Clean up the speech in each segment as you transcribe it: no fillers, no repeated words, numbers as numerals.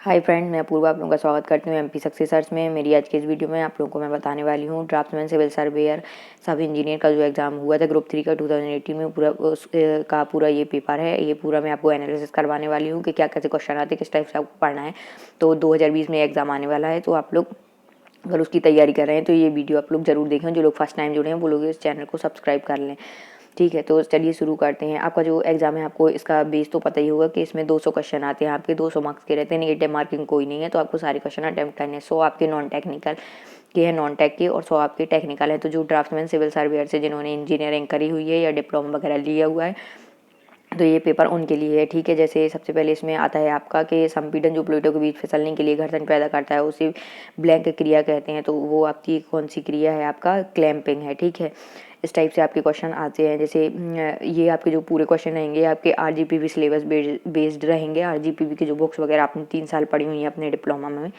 Hi friend, मैं अपूर्वा आप लोगों का स्वागत करती हूँ एमपी सक्सेस सर्च में। मेरी आज के इस वीडियो में आप लोगों को मैं बताने वाली हूँ ड्राफ्ट्समैन सिविल सर्वेयर सब इंजीनियर का जो एग्ज़ाम हुआ था ग्रुप 3 का 2018 में पूरा ये पेपर है। ये पूरा मैं आपको एनालिसिस करवाने वाली हूँ कि क्या कैसे क्वेश्चन आते हैं, किस टाइप से आपको पढ़ना है। तो 2020 में एग्ज़ाम आने वाला है, तो आप लोग अगर उसकी तैयारी कर रहे हैं तो ये वीडियो आप लोग ज़रूर देखें। जो लोग फर्स्ट टाइम जुड़े हैं वो लोग इस चैनल को सब्सक्राइब कर लें। ठीक है, तो चलिए शुरू करते हैं। आपका जो एग्ज़ाम है आपको इसका बेस तो पता ही होगा कि इसमें 200 क्वेश्चन आते हैं, आपके 200 मार्क्स के रहते हैं, नेगेटिव मार्किंग कोई नहीं है। तो आपको सारे क्वेश्चन अटैम्प्ट करने हैं। 100 आपके नॉन टेक्निकल के हैं, नॉन टेक के, और 100 आपके टेक्निकल हैं। तो जो ड्राफ्ट्समैन सिविल सर्वेयर से जिन्होंने इंजीनियरिंग करी हुई है या डिप्लोमा वगैरह लिया हुआ है, तो ये पेपर उनके लिए है। ठीक है, जैसे सबसे पहले इसमें आता है आपका कि संपीड़न जो प्लेटों के बीच फिसलने के लिए घर्षण पैदा करता है उसे ब्लैंक क्रिया कहते हैं। तो वो आपकी कौन सी क्रिया है? आपका क्लैंपिंग है। ठीक है, इस टाइप से आपके क्वेश्चन आते हैं। जैसे ये आपके जो पूरे क्वेश्चन रहेंगे आपके आरजीपीवी सिलेबस बेस्ड रहेंगे। आरजीपीवी की जो बुक्स वगैरह आपने 3 साल पढ़ी हुई हैं अपने डिप्लोमा में,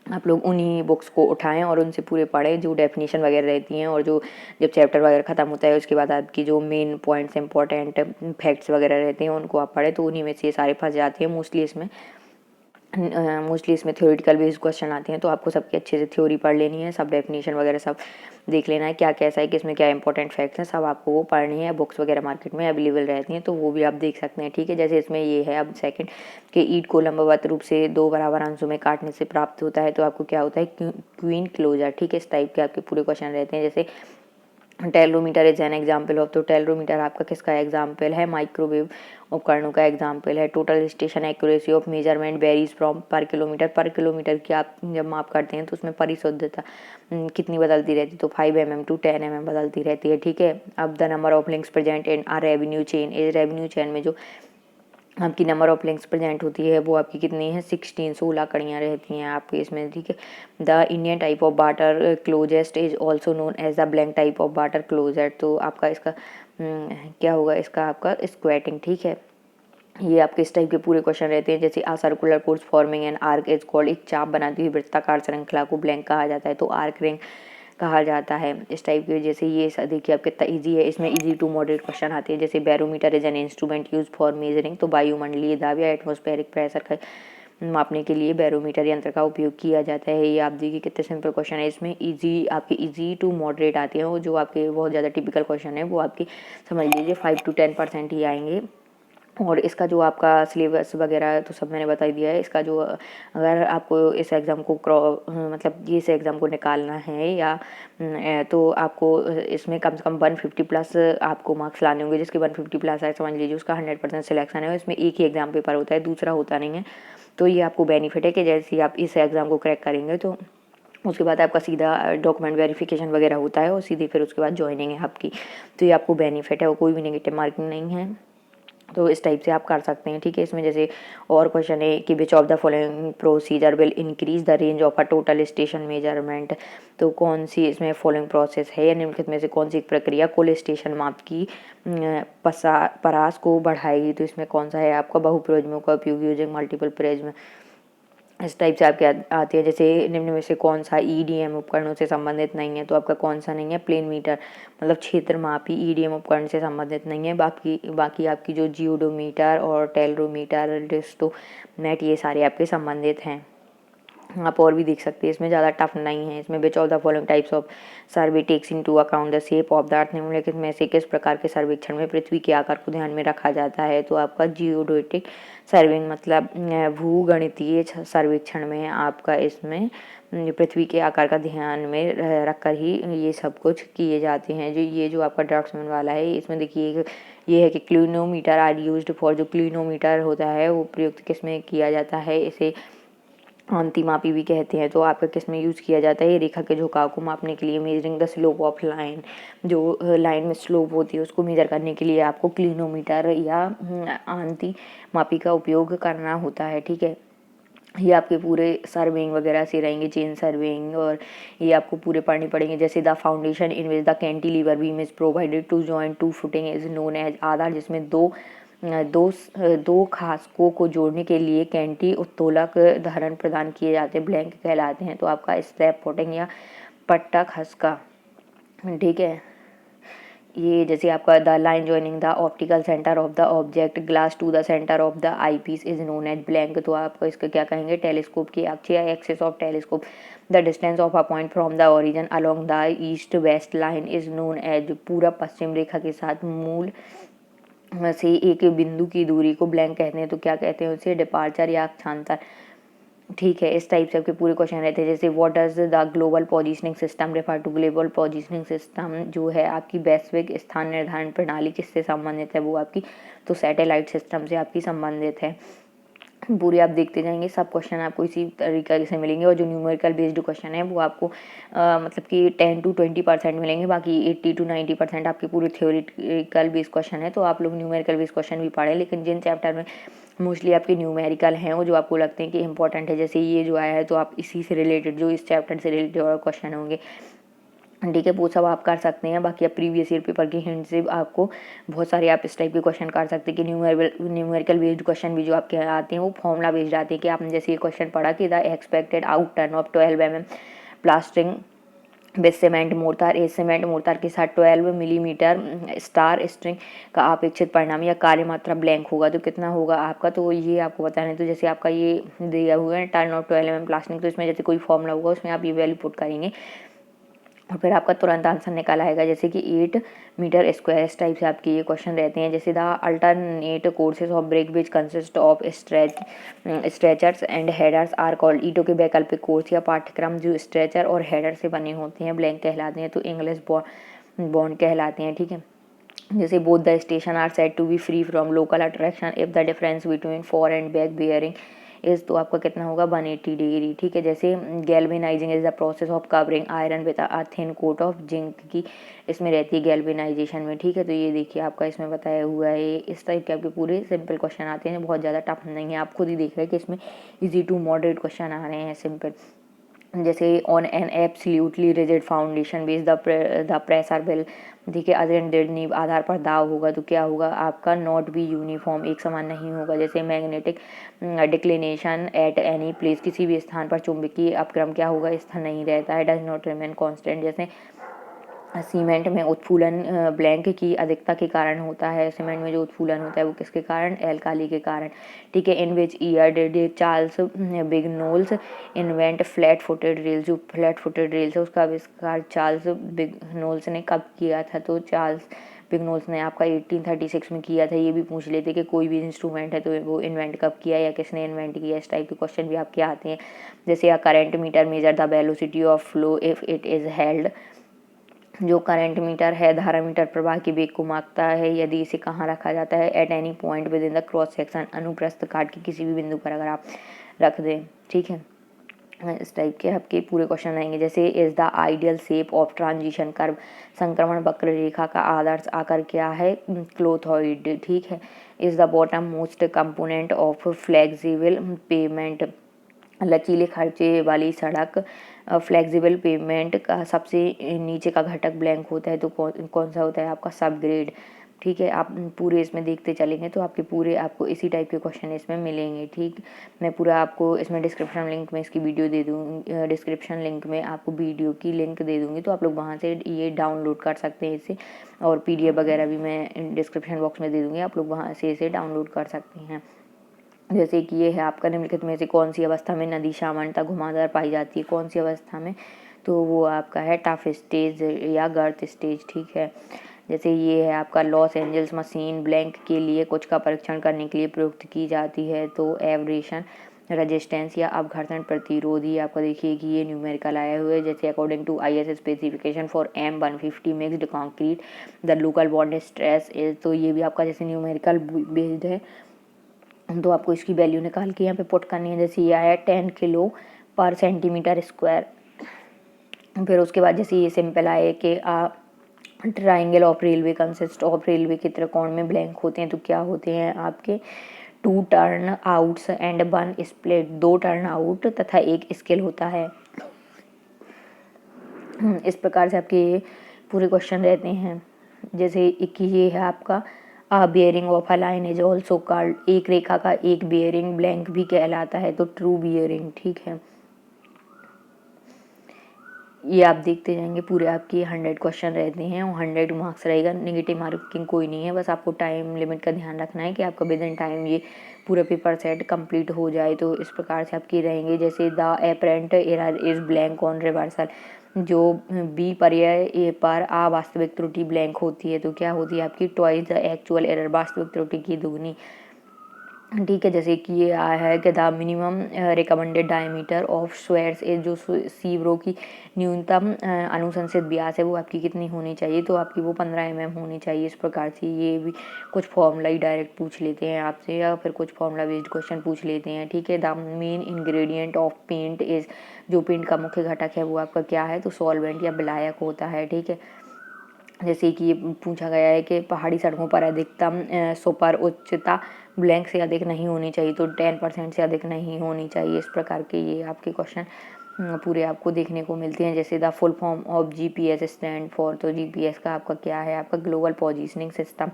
आप लोग उन्हीं बुक्स को उठाएं और उनसे पूरे पढ़ें। जो डेफिनेशन वगैरह रहती हैं और जो जब चैप्टर वगैरह ख़त्म होता है उसके बाद आपकी जो मेन पॉइंट्स इंपॉर्टेंट फैक्ट्स वगैरह रहते हैं उनको आप पढ़ें। तो उन्हीं में से ये सारे फंस जाते हैं। मोस्टली इसमें थ्योरेटिकल बेस्ड क्वेश्चन आते हैं, तो आपको सबके अच्छे से थ्योरी पढ़ लेनी है, सब डेफिनेशन वगैरह सब देख लेना है, क्या कैसा है, किसमें क्या इंपॉर्टेंट फैक्ट्स हैं, सब आपको वो पढ़नी है। बुक्स वगैरह मार्केट में अवेलेबल रहती हैं, तो वो भी आप देख सकते हैं। ठीक है, जैसे इसमें ये है अब सेकंड कि ईंट को लंबवत रूप से 2 बराबर अंशों में काटने से प्राप्त होता है, तो आपको क्या होता है? Queen closure. ठीक है, इस टाइप के आपके पूरे क्वेश्चन रहते हैं। जैसे टेलोमीटर इज एन एग्जाम्पल ऑफ, तो टेलोमीटर आपका किसका एग्जाम्पल है? माइक्रोवेव उपकरणों का एग्जाम्पल है। Total station accuracy of measurement varies from पर किलोमीटर की आप जब माप करते हैं तो उसमें परिशुद्धता कितनी बदलती रहती है? तो 5 mm to 10 mm बदलती रहती है। ठीक है, अब the number of links present in a revenue chain, इस रेवेन्यू चेन में जो आपकी नंबर ऑफ लिंक्स प्रेजेंट होती है वो आपकी कितनी है? 16 कड़ियाँ रहती हैं आपके इसमें। ठीक है, the Indian type of water closest is also known as the blank type of water closet. तो आपका इसका क्या होगा? इसका आपका स्क्वेटिंग। ठीक है, ये आपके इस टाइप के पूरे क्वेश्चन रहते हैं। जैसे a circular course forming an arc is called, एक चाप बनाती हुई वृत्ताकार श्रृंखला को ब्लैंक कहा जाता है, तो आर्क रिंग कहा जाता है। इस टाइप के जैसे ये देखिए आपके कितना ईजी है। इसमें ईजी टू मॉडरेट क्वेश्चन आते हैं। जैसे barometer is an instrument use for measuring, तो वायुमंडलीय दाब या एटमॉस्फेरिक प्रेशर का मापने के लिए बैरोमीटर यंत्र का उपयोग किया जाता है। ये आप देखिए कितने सिंपल क्वेश्चन है। इसमें ईजी टू मॉडरेट आते हैं, वो जो आपके बहुत ज़्यादा टिपिकल क्वेश्चन है वो आपकी समझ लीजिए 5 to 10% ही आएंगे। और इसका जो आपका सिलेबस वगैरह तो सब मैंने बता ही दिया है। इसका जो अगर आपको इस एग्ज़ाम को मतलब ये इस एग्ज़ाम को निकालना है या तो आपको इसमें कम से कम 150 प्लस आपको मार्क्स लाने होंगे। जिसके 150 प्लस है समझ लीजिए उसका 100% सिलेक्शन है। इसमें एक ही एग्ज़ाम पेपर होता है, दूसरा होता नहीं है। तो ये आपको बेनिफिट है कि जैसे ही आप इस एग्ज़ाम को क्रैक करेंगे तो उसके बाद आपका सीधा डॉक्यूमेंट वेरिफिकेशन वगैरह होता है और सीधे फिर उसके बाद ज्वाइनिंग है आपकी। तो ये आपको बेनिफिट है और कोई भी नेगेटिव मार्किंग नहीं है। तो इस टाइप से आप कर सकते हैं। ठीक है, इसमें जैसे और क्वेश्चन है कि विच of the following procedure will increase the range of a total station measurement. तो कौन सी इसमें फॉलोइंग प्रोसेस है या निम्नलिखित में से कौन सी प्रक्रिया कुल स्टेशन माप की परास को बढ़ाएगी? तो इसमें कौन सा है आपका? बहुप्रिज्मों का उपयोग यूजिंग मल्टीपल प्रिज्म। इस टाइप से आपके आती है। जैसे निम्न में से कौन सा ईडीएम उपकरणों से संबंधित नहीं है? तो आपका कौन सा नहीं है? प्लेन मीटर मतलब क्षेत्र मापी ईडीएम उपकरण से संबंधित नहीं है। बाकी आपकी जो जियोडोमीटर और टेलरोमीटर डिस्टोमेट ये सारे आपके संबंधित हैं। आप और भी देख सकते हैं, इसमें ज़्यादा टफ नहीं है। इसमें which of the following types of survey takes into account the shape of the earth, निम्नलिखित में से किस प्रकार के सर्वेक्षण में पृथ्वी के आकार को ध्यान में रखा जाता है? तो आपका जियोडेटिक सर्विंग मतलब भूगणितीय सर्वेक्षण में आपका इसमें पृथ्वी के आकार का ध्यान में रखकर ही ये सब कुछ किए जाते हैं। जो आपका ड्राफ्ट्समैन वाला है इसमें देखिए ये है कि क्लिनोमीटर आर यूज्ड फॉर, जो क्लिनोमीटर होता है वो प्रयुक्त किस में किया जाता है? इसे अंतिमापी भी कहते हैं। तो आपका किस में यूज़ किया जाता है? ये रेखा के झुकाव को मापने के लिए, measuring the slope of line, जो लाइन में स्लोप होती है उसको मेजर करने के लिए आपको क्लिनोमीटर या अंतिमापी का उपयोग करना होता है। ठीक है, ये आपके पूरे सर्वेइंग वगैरह से रहेंगे, चेन सर्वेइंग, और ये आपको पूरे पढ़ने पड़ेंगे। जैसे the foundation in which the cantilever beam is provided to join to footing is known as, आधार जिसमें दो खासकों को जोड़ने के लिए कैंटी उत्तोलक धारण प्रदान किए जाते हैं, ब्लैंक कहलाते हैं। तो आपका स्ट्रैप फुटिंग या पट्टा खसका। ठीक है, ये जैसे आपका the line joining the optical centre of the object glass to the centre of the eyepiece is known as blank, तो आपको इसका क्या कहेंगे, टेलीस्कोप की अक्ष या axis of telescope. The distance of a point from the origin along the east west line is known as, पूरा पश्चिम रेखा के साथ मूल से एक बिंदु की दूरी को ब्लैंक कहते हैं, तो क्या कहते हैं उसे, डिपार्चर या अक्षांतर। ठीक है, इस टाइप से आपके पूरे क्वेश्चन रहते हैं। जैसे what does the global positioning system refer to, global positioning system जो है आपकी वैश्विक स्थान निर्धारण प्रणाली किससे संबंधित है, वो आपकी तो सैटेलाइट सिस्टम से आपकी संबंधित है। पूरे आप देखते जाएंगे, सब क्वेश्चन आपको इसी तरीके से मिलेंगे, और जो न्यूमेरिकल बेस्ड क्वेश्चन है वो आपको मतलब कि 10 to 20% मिलेंगे, बाकी 80 to 90% आपके पूरे थ्योरेटिकल बेस्ड क्वेश्चन है। तो आप लोग न्यूमेरिकल बेस्ड क्वेश्चन भी पढ़ें, लेकिन जिन चैप्टर में मोस्टली आपके न्यूमेरिकल हैं वो जो आपको लगते हैं कि इंपॉर्टेंट है, जैसे ये जो आया है तो आप इसी से रिलेटेड, जो इस चैप्टर से रिलेटेड और क्वेश्चन होंगे, ठीक है, वो सब आप कर सकते हैं। बाकी आप प्रीवियस ईयर पेपर के हिंट से आपको बहुत सारे आप इस टाइप के क्वेश्चन कर सकते हैं कि न्यूमेरिकल बेस्ड क्वेश्चन भी जो आपके आते हैं वो फॉर्मूला बेस्ड आते हैं, कि आपने जैसे ये क्वेश्चन पढ़ा कि the expected out turn off 12 mm plastering with cement mortar, इस सीमेंट मोर्टार के साथ 12 मिलीमीटर स्टार स्ट्रिंग का अपेक्षित परिणाम या कार्य मात्रा ब्लैंक होगा, तो कितना होगा आपका, तो ये आपको बताना है। तो जैसे आपका ये दिया हुआ है टर्न ऑफ 12 mm प्लास्टरिंग, तो इसमें जैसे कोई फॉर्मूला होगा उसमें आप ये वैल्यू पुट करेंगे और फिर आपका तुरंत आंसर निकल आएगा, जैसे कि 8 मीटर स्क्वायर। इस टाइप से आपके ये क्वेश्चन रहते हैं। जैसे the alternate courses of brick which consist of stretchers and headers are called, ईटों के वैकल्पिक कोर्स या पाठ्यक्रम जो स्ट्रेचर और हेडर से बने होते हैं ब्लैंक कहलाते हैं, तो इंग्लिश बॉन्ड कहलाते हैं। ठीक है, जैसे both the station are said to be free from local attraction if the difference between fore and back bearing is, तो आपका कितना होगा 180 डिग्री। ठीक है, जैसे galvanising is the process of covering iron with a thin coat of zinc की इसमें रहती है गैल्वेनाइजेशन में। ठीक है, तो ये देखिए आपका इसमें बताया हुआ है। इस टाइप के आपके पूरे सिंपल क्वेश्चन आते हैं, बहुत ज़्यादा टफ नहीं है, आप खुद ही देख रहे हैं कि इसमें इजी टू मॉडरेट क्वेश्चन आ रहे हैं सिंपल। जैसे on an absolutely rigid foundation base the pressure will, देखिए अजेंडेड नींव आधार पर दाव होगा, तो क्या होगा आपका नॉट बी यूनिफॉर्म, एक समान नहीं होगा। जैसे magnetic declination at any place, किसी भी स्थान पर चुंबकीय अपक्रम क्या होगा, स्थिर नहीं रहता है, डज नॉट रिमेन कांस्टेंट। जैसे सीमेंट में उत्फूलन ब्लैंक की अधिकता के कारण होता है, सीमेंट में जो उत्फूलन होता है वो किसके कारण, एल्काली के कारण। ठीक है, in which year did Charles Vignoles invent flat footed rail, जो फ्लैट फुटेड रेल है उसका आविष्कार चार्ल्स बिगनोल्स ने कब किया था, तो चार्ल्स बिगनोल्स ने आपका 1836 में किया था। ये भी पूछ लेते कि कोई भी इंस्ट्रूमेंट है तो वो इन्वेंट कब किया या किसने इन्वेंट किया, इस टाइप के क्वेश्चन भी आपके आते हैं। जैसे a current meter measure the velocity of flow if it is held, जो करंट मीटर है धारा मीटर प्रवाह की वेग को मापता है यदि इसे कहाँ रखा जाता है, at any point with in the cross section, अनुप्रस्थ काट के किसी भी बिंदु पर अगर आप रख दें। ठीक है, इस टाइप के आपके पूरे क्वेश्चन आएंगे। जैसे is the ideal shape of transition curve, संक्रमण वक्र रेखा का आदर्श आकार क्या है, क्लोथॉइड। ठीक है, is the bottom most component of flexible pavement, लचीले खर्चे वाली सड़क फ्लेक्सिबल पेमेंट का सबसे नीचे का घटक ब्लैंक होता है, तो कौन सा होता है आपका सब ग्रेड। ठीक है, आप पूरे इसमें देखते चलेंगे तो आपके पूरे आपको इसी टाइप के क्वेश्चन इसमें मिलेंगे। ठीक, मैं पूरा आपको इसमें डिस्क्रिप्शन लिंक में इसकी वीडियो दे दूँगी, डिस्क्रिप्शन लिंक में आपको वीडियो की लिंक दे दूँगी, तो आप लोग वहाँ से ये डाउनलोड कर सकते हैं इसे, और PDF वगैरह भी मैं डिस्क्रिप्शन बॉक्स में दे दूँगी, आप लोग वहाँ से इसे डाउनलोड कर सकते हैं। जैसे कि ये है आपका निम्नलिखित में से कौन सी अवस्था में नदी सामान्यतः घुमावदार पाई जाती है, कौन सी अवस्था में, तो वो आपका है टफ स्टेज या गर्थ स्टेज। ठीक है, जैसे ये है आपका लॉस एंजल्स मशीन ब्लैंक के लिए कुछ का परीक्षण करने के लिए प्रयुक्त की जाती है, तो एवरेशन रेजिस्टेंस या अपघर्षण प्रतिरोधी। आपका देखिए कि ये न्यूमेरिकल आया हुआ है। जैसे according to IS specification for M150 mixed concrete the local bond stress is, तो ये भी आपका जैसे न्यूमेरिकल बेस्ड है, तो आपको इसकी वैल्यू निकाल के यहाँ पे पुट करनी है। जैसे ये आया 10 किलो पर सेंटीमीटर स्क्वायर। फिर उसके बाद जैसे ये सिंपल आए कि triangle of railway consist of, railway के त्रिकोण में ब्लैंक होते हैं तो क्या होते हैं आपके 2 turn outs and 1 split, 2 turn out तथा 1 स्किल होता है। इस प्रकार से आपके ये पूरे क्वेश्चन रहते हैं। जैसे एक ये है आपका bearing of a line is also called, एक रेखा का एक बियरिंग ब्लैंक भी कहलाता है, तो ट्रू बियरिंग। ठीक है, ये आप देखते जाएंगे, पूरे आपके 100 क्वेश्चन रहते हैं और 100 मार्क्स रहेगा। नेगेटिव मार्किंग कोई नहीं है, बस आपको टाइम लिमिट का ध्यान रखना है कि आपका विद इन टाइम ये पूरा पेपर सेट कंप्लीट हो जाए। तो इस प्रकार से आपके रहेंगे, जैसे the apparent error is blank on reversal, जो बी पर्याय ए पर अवास्तविक त्रुटि ब्लैंक होती है तो क्या होती है आपकी ट्वाइस द एक्चुअल एरर, वास्तविक त्रुटि की दुगनी। ठीक है, जैसे कि ये आया है कि the minimum recommended diameter of squares is, जो सीवरों की न्यूनतम अनुशंसित व्यास है वो आपकी कितनी होनी चाहिए, तो आपकी वो 15 mm होनी चाहिए। इस प्रकार से ये भी कुछ फॉर्मूला ही डायरेक्ट पूछ लेते हैं आपसे या फिर कुछ फॉर्मूला बेस्ड क्वेश्चन पूछ लेते हैं। ठीक है, the main ingredient of paint is, जो पेंट का मुख्य घटक है वो आपका क्या है, तो सॉल्वेंट या विलायक होता है। ठीक है, जैसे कि ये पूछा गया है कि पहाड़ी सड़कों पर अधिकतम सुपर उच्चता ब्लैंक से अधिक नहीं होनी चाहिए, तो 10% से अधिक नहीं होनी चाहिए। इस प्रकार के ये आपके क्वेश्चन पूरे आपको देखने को मिलते हैं। जैसे the full form of GPS stand for, तो जीपीएस का आपका क्या है, आपका ग्लोबल पोजीशनिंग सिस्टम।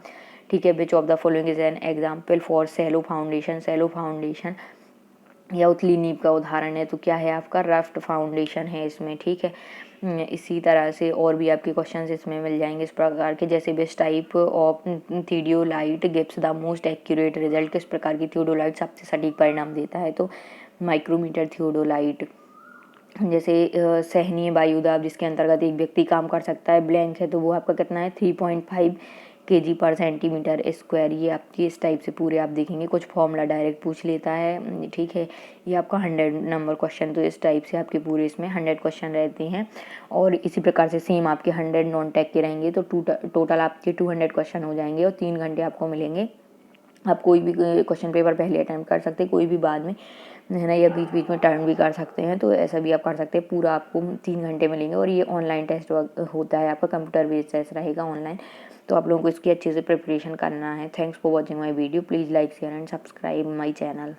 ठीक है, which of the following is an example for shallow foundation, shallow foundation या उथली नींव का उदाहरण है, तो क्या है आपका रफ्ट फाउंडेशन है इसमें। ठीक है, इसी तरह से और भी आपके क्वेश्चंस इसमें मिल जाएंगे इस प्रकार के, जैसे best type of theodolite gives the most accurate result, किस प्रकार की थियोडोलाइट सबसे सटीक परिणाम देता है, तो माइक्रोमीटर थियोडोलाइट। जैसे सहनीय वायुदाब जिसके अंतर्गत एक व्यक्ति काम कर सकता है ब्लैंक है, तो वो आपका कितना है 3.5 kg पर सेंटीमीटर स्क्वायर। ये आपकी इस टाइप से पूरे आप देखेंगे, कुछ फॉर्मूला डायरेक्ट पूछ लेता है। ठीक है, ये आपका 100 नंबर क्वेश्चन, तो इस टाइप से आपके पूरे इसमें 100 क्वेश्चन रहते हैं। और इसी प्रकार से सेम आपके 100 नॉन टेक के रहेंगे, तो टोटल आपके 200 क्वेश्चन हो जाएंगे और 3 घंटे आपको मिलेंगे। आप कोई भी क्वेश्चन पेपर पहले अटैम्प्ट कर सकते हैं, कोई भी बाद में है ना, या बीच बीच में टर्न भी कर सकते हैं, तो ऐसा भी आप कर सकते हैं। पूरा आपको 3 घंटे मिलेंगे और ये ऑनलाइन टेस्ट होता है आपका, कंप्यूटर बेस्ड टेस्ट रहेगा ऑनलाइन, तो आप लोगों को इसकी अच्छे से प्रिपरेशन करना है। Thanks for watching my video, please like share and subscribe my channel.